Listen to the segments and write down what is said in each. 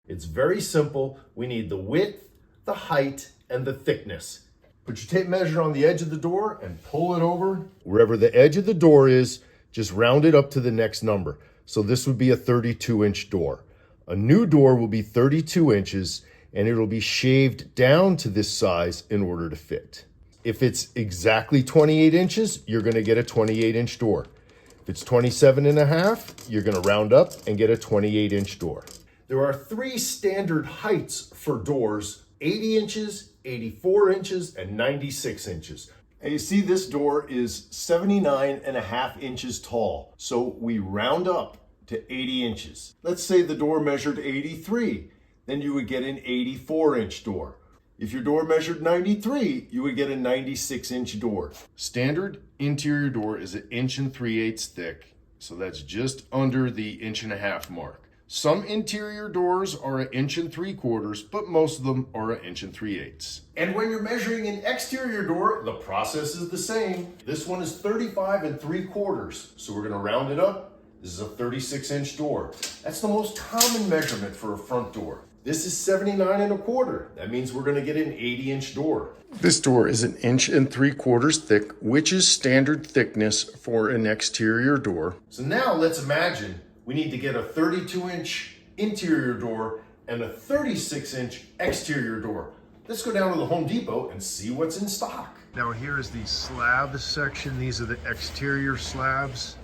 It's very simple. We need the width, the height, and the thickness. Put your tape measure on the edge of the door and pull it over. Wherever the edge of the door is, just round it up to the next number. So this would be a 32-inch door. A new door will be 32 inches and it'll be shaved down to this size in order to fit. If it's exactly 28 inches, you're gonna get a 28-inch door. If it's 27 and a half, you're gonna round up and get a 28-inch door. There are 3 standard heights for doors: 80 inches, 84 inches, and 96 inches. And you see this door is 79 and a half inches tall. So we round up to 80 inches. Let's say the door measured 83, then you would get an 84-inch door. If your door measured 93, you would get a 96-inch door. Standard interior door is 1 3/8 inches thick, so that's just under the 1.5 inch mark. Some interior doors are 1 3/4 inches, but most of them are 1 3/8 inches. And when you're measuring an exterior door, the process is the same. This one is 35 3/4 inches, so we're gonna round it up. This is a 36-inch door. That's the most common measurement for a front door. This is 79 1/4 inches. That means we're gonna get an 80-inch door. This door is 1 3/4 inches thick, which is standard thickness for an exterior door. So now let's imagine we need to get a 32-inch interior door and a 36-inch exterior door. Let's go down to the Home Depot and see what's in stock. Now here is the slab section. These are the exterior slabs.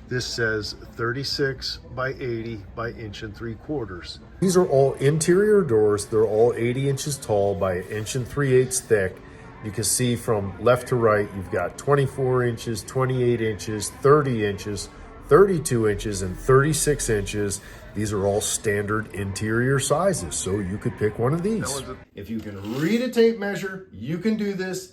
This says 36 by 80 by 1 3/4 inches. These are all interior doors. They're all 80 inches tall by 1 3/8 inches thick. You can see from left to right, you've got 24 inches, 28 inches, 30 inches, 32 inches, and 36 inches. These are all standard interior sizes, so you could pick one of these. If you can read a tape measure, you can do this.